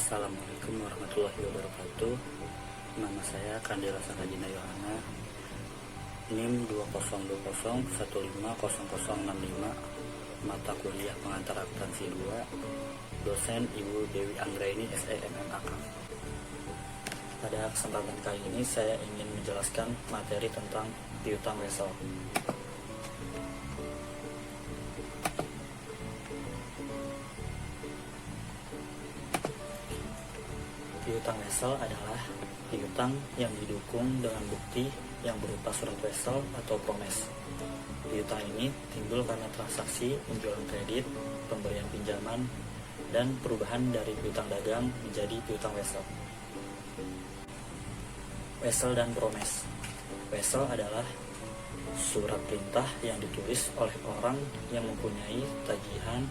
Assalamualaikum warahmatullahi wabarakatuh. Nama saya Kandila Sakajina Yohana, NIM 2020150065, mata kuliah pengantar akuntansi 2, dosen Ibu Dewi Anggraini SEMMAK. Pada kesempatan kali ini saya ingin menjelaskan materi tentang piutang wesel. Piutang wesel adalah piutang yang didukung dengan bukti yang berupa surat wesel atau promes. Piutang ini timbul karena transaksi penjualan kredit, pemberian pinjaman, dan perubahan dari piutang dagang menjadi piutang wesel. Wesel dan promes. Wesel adalah surat perintah yang ditulis oleh orang yang mempunyai tagihan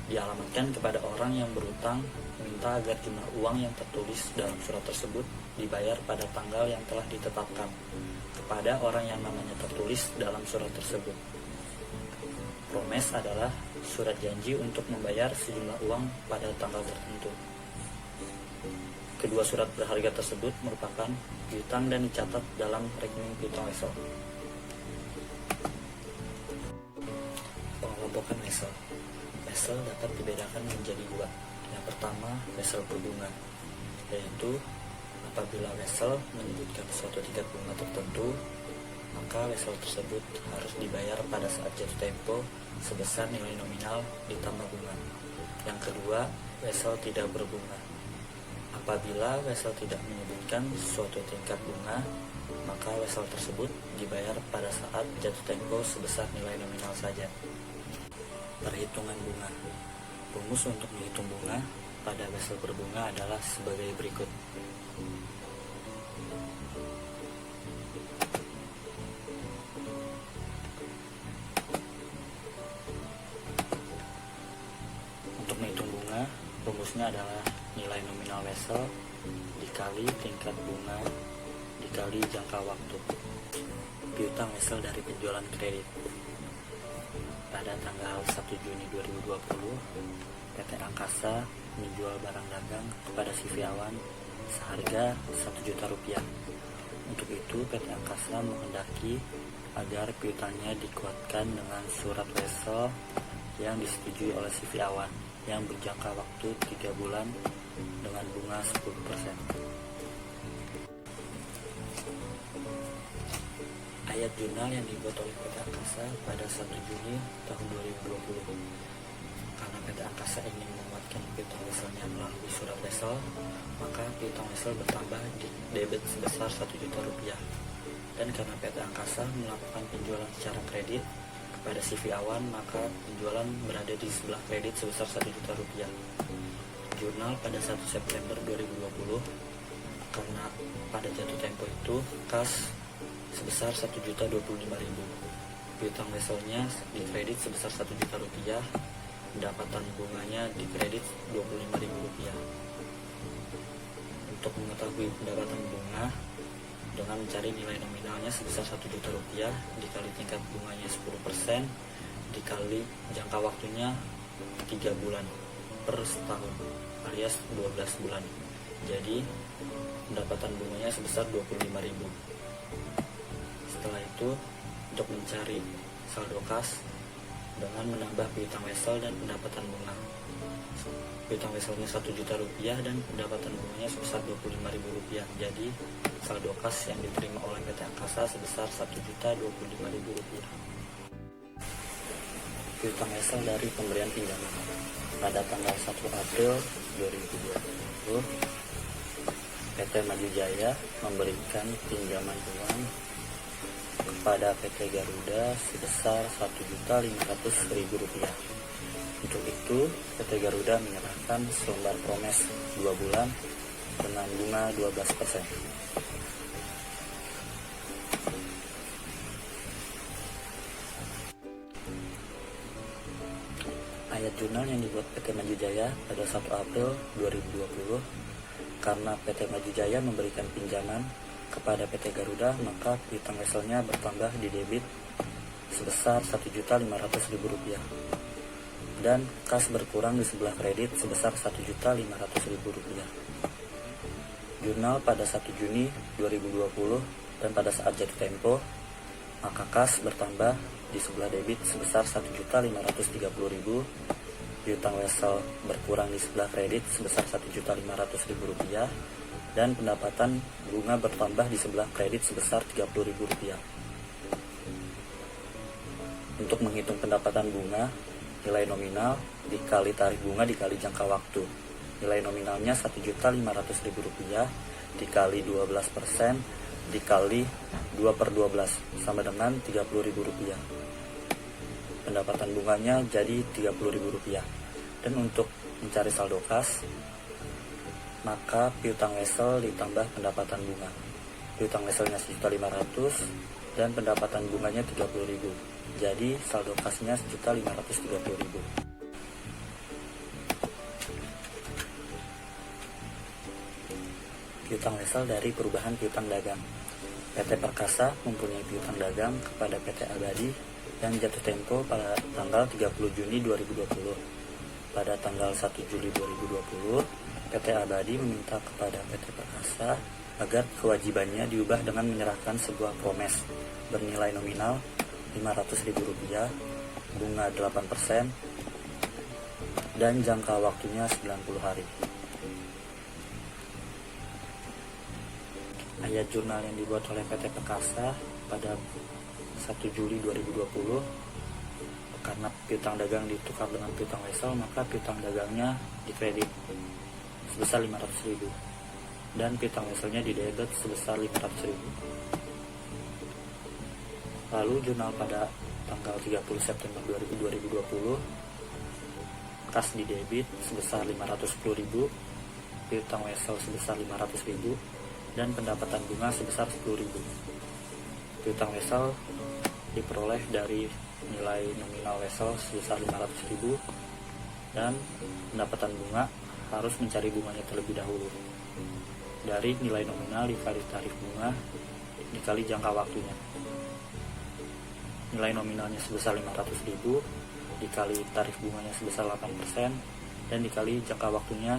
dialamatkan kepada orang yang berutang, meminta agar jumlah uang yang tertulis dalam surat tersebut dibayar pada tanggal yang telah ditetapkan kepada orang yang namanya tertulis dalam surat tersebut. Promes adalah surat janji untuk membayar sejumlah uang pada tanggal tertentu. Kedua surat berharga tersebut merupakan piutang dan dicatat dalam rekening piutang wesel. Pengelompokan wesel. Wesel dapat dibedakan menjadi dua. Yang pertama, wesel berbunga, yaitu apabila wesel menyebutkan suatu tingkat bunga tertentu, maka wesel tersebut harus dibayar pada saat jatuh tempo sebesar nilai nominal ditambah bunga. Yang kedua, wesel tidak berbunga. Apabila wesel tidak menyebutkan suatu tingkat bunga, maka wesel tersebut dibayar pada saat jatuh tempo sebesar nilai nominal saja. Perhitungan bunga. Rumus untuk menghitung bunga pada wesel berbunga adalah sebagai berikut. Untuk menghitung bunga, rumusnya adalah nilai nominal wesel dikali tingkat bunga dikali jangka waktu. Piutang wesel dari penjualan kredit. Pada tanggal 1 Juni 2020, PT Angkasa menjual barang dagang kepada Siviawan seharga Rp1.000.000. Untuk itu, PT Angkasa menghendaki agar piutangnya dikuatkan dengan surat wesel yang disetujui oleh Siviawan yang berjangka waktu 3 bulan dengan bunga 10%. Ayat jurnal yang dibuat oleh PT Angkasa pada 1 Juni tahun 2020. Karena PT Angkasa ingin menguatkan piutang weselnya melalui surat wesel, maka piutang wesel bertambah di debit sebesar Rp1.000.000. Dan karena PT Angkasa melakukan penjualan secara kredit kepada Siviawan, maka penjualan berada di sebelah kredit sebesar Rp1.000.000. Jurnal pada 1 September 2020, karena pada jatuh tempo itu kas sebesar Rp1.025.000. Piutang weselnya dikredit sebesar Rp1.000.000, pendapatan bunganya dikredit Rp25.000. Untuk mengetahui pendapatan bunga dengan mencari nilai nominalnya sebesar Rp1.000.000 dikali tingkat bunganya 10% dikali jangka waktunya 3 bulan per setahun alias 12 bulan. Jadi pendapatan bunganya sebesar Rp25.000. Setelah itu, untuk mencari saldo kas dengan menambah piutang wesel dan pendapatan bunga. Piutang weselnya Rp1.000.000 dan pendapatan bunganya sebesar Rp25.000. Jadi, saldo kas yang diterima oleh PT Angkasa sebesar Rp1.025.000. Piutang wesel dari pemberian pinjaman. Pada tanggal 1 April 2020, PT Maju Jaya memberikan pinjaman uang kepada PT Garuda sebesar Rp1.500.000. Untuk itu, PT Garuda menyerahkan selembar promes 2 bulan dengan bunga 12%. Ayat jurnal yang dibuat PT Maju Jaya pada 1 April 2020, karena PT Maju Jaya memberikan pinjaman kepada PT Garuda, maka piutang weselnya bertambah di debit sebesar Rp1.500.000. dan kas berkurang di sebelah kredit sebesar Rp1.500.000. Jurnal pada 1 Juni 2020 dan pada saat jatuh tempo, maka kas bertambah di sebelah debit sebesar Rp1.530.000, piutang wesel berkurang di sebelah kredit sebesar Rp1.500.000, dan pendapatan bunga bertambah di sebelah kredit sebesar Rp30.000. Untuk menghitung pendapatan bunga, nilai nominal dikali tarif bunga dikali jangka waktu. Nilai nominalnya Rp1.500.000 dikali 12% dikali 2/12 sama dengan Rp30.000. Pendapatan bunganya jadi Rp30.000. Dan untuk mencari saldo kas, maka piutang wesel ditambah pendapatan bunga. Piutang weselnya Rp1.500.000 dan pendapatan bunganya Rp30.000. Jadi saldo kasnya Rp1.530.000. Piutang wesel dari perubahan piutang dagang. PT Perkasa mempunyai piutang dagang kepada PT Abadi yang jatuh tempo pada tanggal 30 Juni 2020. Pada tanggal 1 Juli 2020, PT Abadi meminta kepada PT Perkasa agar kewajibannya diubah dengan menyerahkan sebuah promes bernilai nominal Rp500.000, bunga 8%, dan jangka waktunya 90 hari. Ayat jurnal yang dibuat oleh PT Perkasa pada 1 Juli 2020, karena piutang dagang ditukar dengan piutang wesel, maka piutang dagangnya dikredit sebesar Rp500.000 dan piutang weselnya didebit sebesar Rp500.000. Lalu jurnal pada tanggal 30 September 2020, kas didebit sebesar Rp510.000, piutang wesel sebesar Rp500.000, dan pendapatan bunga sebesar Rp10.000. Piutang wesel diperoleh dari nilai nominal wesel sebesar Rp500.000 dan pendapatan bunga harus mencari bunganya terlebih dahulu dari nilai nominal dikali tarif bunga dikali jangka waktunya. Nilai nominalnya sebesar Rp500.000 dikali tarif bunganya sebesar 8% dan dikali jangka waktunya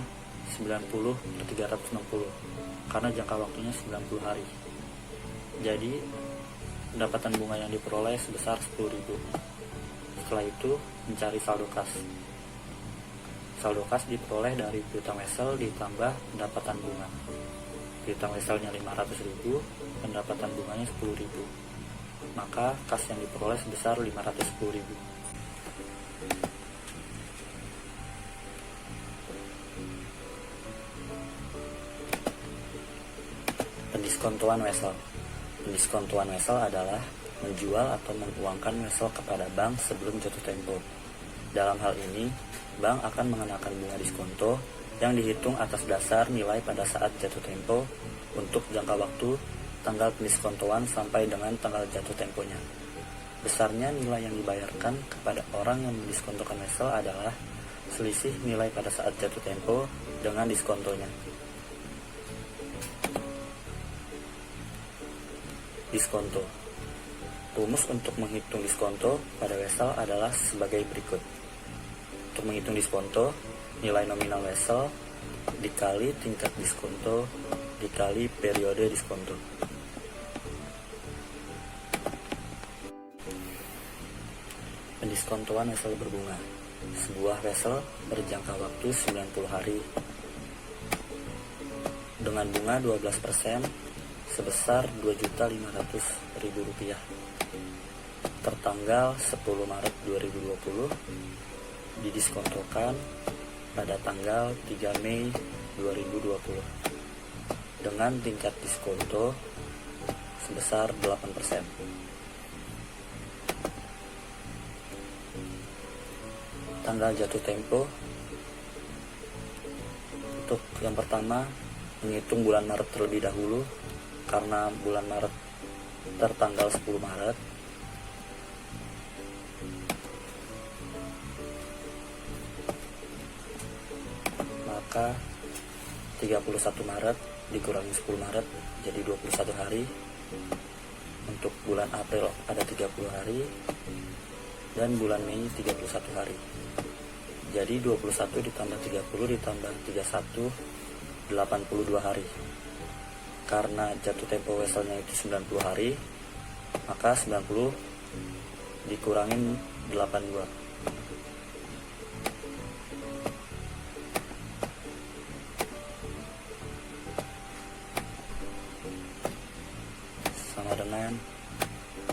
90/360 karena jangka waktunya 90 hari. Jadi pendapatan bunga yang diperoleh sebesar Rp10.000. Setelah itu mencari saldo kas. Saldo kas diperoleh dari piutang wesel ditambah pendapatan bunga. Piutang weselnya Rp500.000, pendapatan bunganya Rp10.000. Maka kas yang diperoleh sebesar Rp510.000. Pendiskontoan wesel. Pendiskontoan wesel adalah menjual atau menguangkan wesel kepada bank sebelum jatuh tempo. Dalam hal ini, bank akan mengenakan bunga diskonto yang dihitung atas dasar nilai pada saat jatuh tempo untuk jangka waktu tanggal pendiskontoan sampai dengan tanggal jatuh temponya. Besarnya nilai yang dibayarkan kepada orang yang mendiskontokan wesel adalah selisih nilai pada saat jatuh tempo dengan diskontonya. Diskonto. Rumus untuk menghitung diskonto pada wesel adalah sebagai berikut. Untuk menghitung diskonto, nilai nominal wesel dikali tingkat diskonto dikali periode diskonto. Pendiskontoan wesel berbunga. Sebuah wesel berjangka waktu 90 hari dengan bunga 12% sebesar Rp2.500.000 tertanggal 10 Maret 2020 didiskontokan pada tanggal 3 Mei 2020 dengan tingkat diskonto sebesar 8%. Tanggal jatuh tempo. Untuk yang pertama, menghitung bulan Maret terlebih dahulu karena bulan Maret tertanggal 10 Maret. Maka 31 Maret dikurangi 10 Maret jadi 21 hari. Untuk bulan April ada 30 hari dan bulan Mei 31 hari. Jadi 21 ditambah 30 ditambah 31, 82 hari. Karena jatuh tempo vesselnya itu 90 hari, maka 90 dikurangin 82. Sama dengan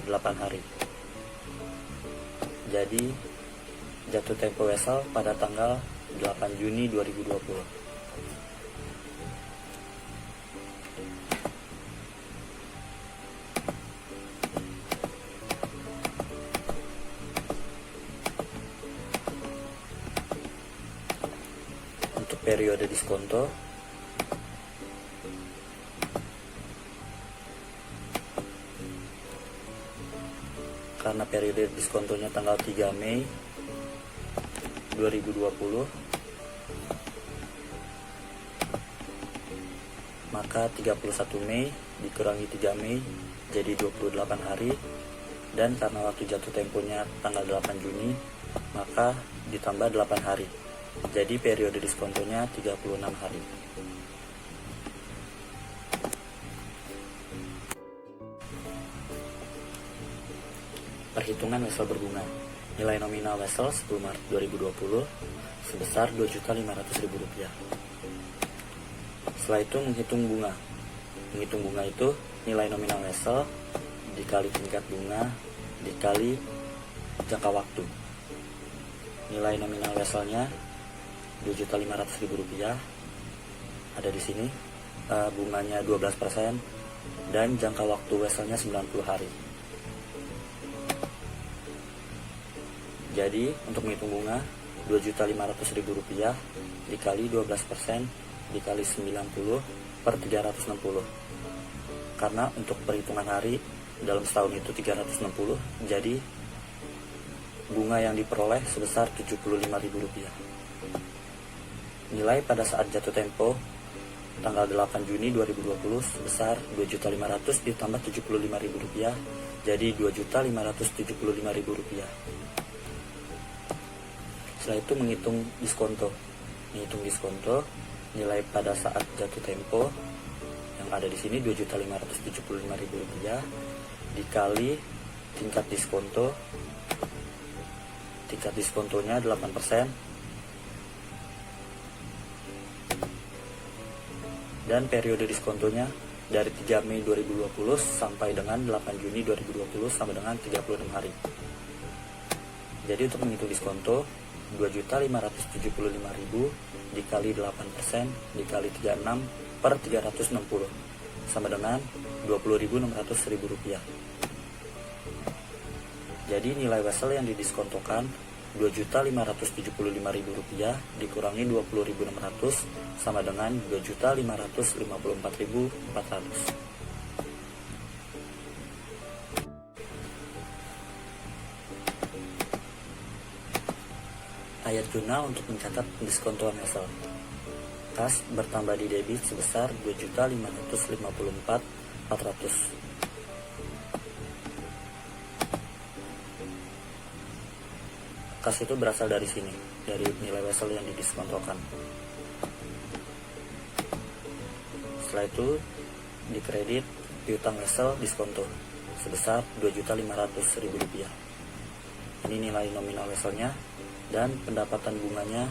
8 hari. Jadi jatuh tempo vessel pada tanggal 8 Juni 2020. Untuk periode diskonto, karena periode diskontonya tanggal 3 Mei 2020, maka 31 Mei dikurangi 3 Mei jadi 28 hari, dan karena waktu jatuh temponya tanggal 8 Juni, maka ditambah 8 hari. Jadi periode diskontonya 36 hari. Perhitungan wesel berbunga. Nilai nominal wesel 10 Maret 2020 sebesar Rp2.500.000. Setelah itu menghitung bunga. Menghitung bunga itu nilai nominal wesel dikali tingkat bunga dikali jangka waktu. Nilai nominal weselnya Rp2.500.000, ada di sini. Bunganya 12% dan jangka waktu weselnya 90 hari. Jadi untuk menghitung bunga Rp2.500.000 dikali 12% dikali 90 per 360. Karena untuk perhitungan hari dalam setahun itu 360, jadi bunga yang diperoleh sebesar Rp75.000. Nilai pada saat jatuh tempo tanggal 8 Juni 2020 sebesar Rp2.500.000 ditambah Rp75.000, jadi Rp2.575.000. Setelah itu menghitung diskonto. Menghitung diskonto, nilai pada saat jatuh tempo yang ada di sini Rp2.575.000 dikali tingkat diskonto. Tingkat diskontonya 8%. Dan periode diskontonya dari 3 Mei 2020 sampai dengan 8 Juni 2020 sama dengan 36 hari. Jadi untuk menghitung diskonto Rp2.575.000 dikali 8% dikali 36 per 360 sama dengan Rp20.600.000. Jadi nilai wesel yang didiskontokan Rp2.575.000 dikurangi Rp20.600 sama dengan Rp2.554.400. Ayat jurnal untuk mencatat diskontoan wesel. Kas bertambah di debit sebesar Rp2.554.400. Kas itu berasal dari sini, dari nilai wesel yang didiskontokan. Setelah itu dikredit piutang wesel diskonto sebesar Rp2.500.000. Ini nilai nominal weselnya, dan pendapatan bunganya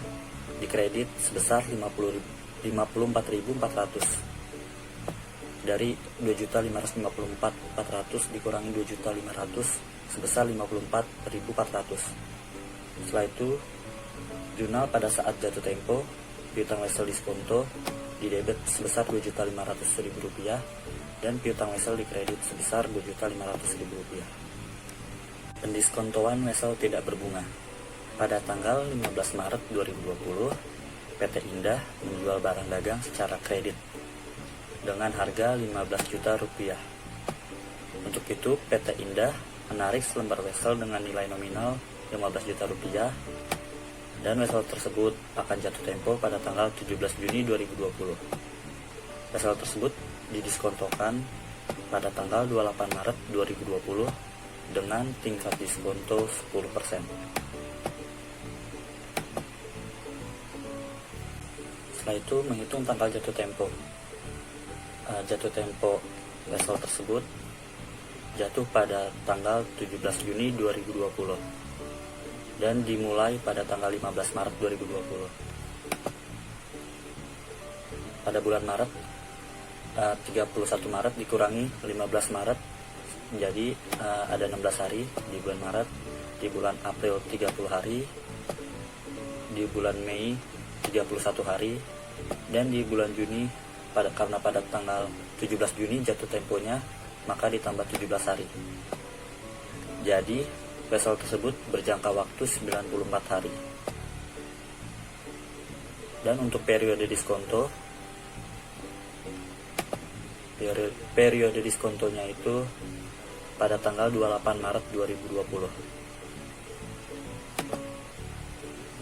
dikredit sebesar Rp54.400. Dari Rp2.554.400 dikurangi Rp2.500 sebesar Rp54.400. Setelah itu, jurnal pada saat jatuh tempo, piutang wesel diskonto di debit sebesar Rp2.500.000 dan piutang wesel dikredit sebesar Rp2.500.000. Pendiskontoan wesel tidak berbunga. Pada tanggal 15 Maret 2020, PT Indah menjual barang dagang secara kredit dengan harga Rp15 juta. Untuk itu, PT Indah menarik selembar wesel dengan nilai nominal Rp15 juta dan wesel tersebut akan jatuh tempo pada tanggal 17 Juni 2020. Wesel tersebut didiskontokan pada tanggal 28 Maret 2020 dengan tingkat diskonto 10%. Setelah itu menghitung tanggal jatuh tempo. Jatuh tempo vessel tersebut jatuh pada tanggal 17 Juni 2020 dan dimulai pada tanggal 15 Maret 2020. Pada bulan Maret, 31 Maret dikurangi 15 Maret, jadi ada 16 hari di bulan Maret. Di bulan April 30 hari, di bulan Mei 31 hari, dan di bulan Juni karena pada tanggal 17 Juni jatuh temponya, maka ditambah 17 hari. Jadi vessel tersebut berjangka waktu 94 hari. Dan untuk periode diskonto, periode diskontonya itu pada tanggal 28 Maret 2020.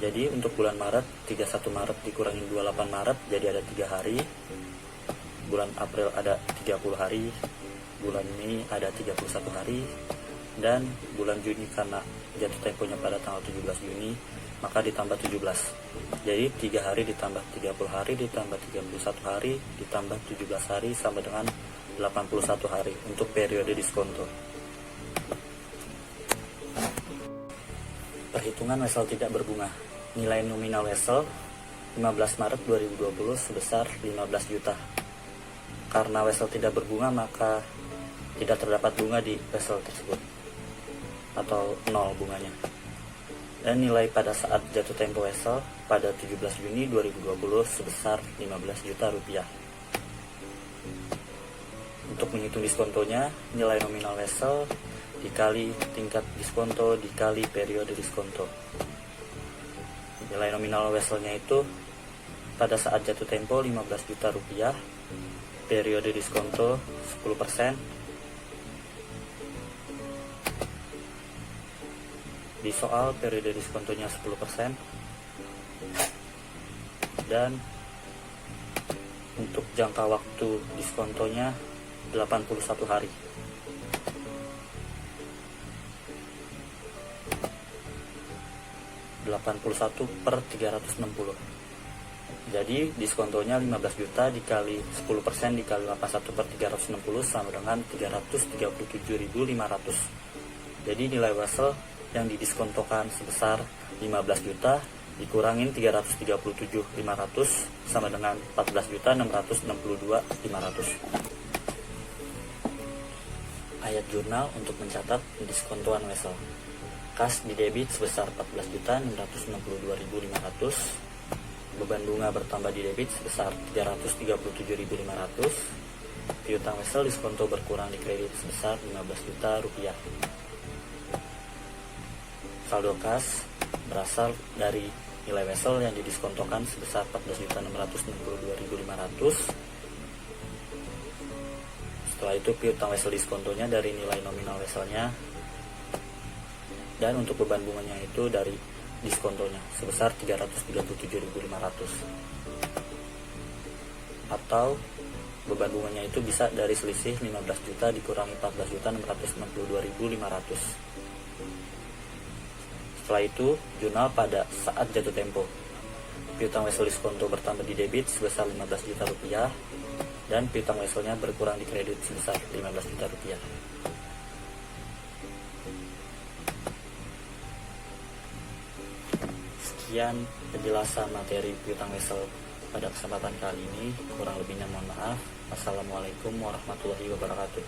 Jadi untuk bulan Maret, 31 Maret dikurangi 28 Maret, jadi ada 3 hari. Bulan April ada 30 hari, bulan Mei ada 31 hari, dan bulan Juni karena jatuh temponya pada tanggal 17 Juni, maka ditambah 17. Jadi 3 hari ditambah 30 hari, ditambah 31 hari, ditambah 17 hari, sama dengan 81 hari untuk periode diskonto. Perhitungan vessel tidak berbunga. Nilai nominal vessel 15 Maret 2020 sebesar 15 juta. Karena vessel tidak berbunga, maka tidak terdapat bunga di vessel tersebut, atau nol bunganya. Dan nilai pada saat jatuh tempo vessel pada 17 Juni 2020 sebesar 15 juta rupiah. Untuk menghitung diskontonya, nilai nominal vessel dikali tingkat diskonto dikali periode diskonto. Nilai nominal vesselnya itu pada saat jatuh tempo 15 juta rupiah, periode diskonto 10%, di soal periode diskontonya 10%, dan untuk jangka waktu diskontonya 81 hari. per 360. Jadi diskontonya 15 juta dikali 10% dikali 81 per 360 sama dengan 337.500. Jadi nilai vessel yang didiskontokan sebesar 15 juta dikurangin 337.500 sama dengan 14.662.500. Ayat jurnal untuk mencatat diskontoan vessel. Kas di debit sebesar 14.662.500. Beban bunga bertambah di debit sebesar 337.500. Piutang vessel diskonto berkurang di kredit sebesar 15 juta rupiah. Saldo kas berasal dari nilai vessel yang didiskontokan sebesar 14.662.500. Setelah itu piutang vessel diskontonya dari nilai nominal vesselnya, dan untuk beban bunganya itu dari diskontonya sebesar 337.500. Atau beban bunganya itu bisa dari selisih 15 juta dikurangi 14.662.500. Setelah itu jurnal pada saat jatuh tempo. Piutang vessel diskonto bertambah di debit sebesar 15 juta rupiah, dan piutang vesselnya berkurang di kredit sebesar 15 juta rupiah. Sekian penjelasan materi piutang vessel pada kesempatan kali ini. Kurang lebihnya mohon maaf. Assalamualaikum warahmatullahi wabarakatuh.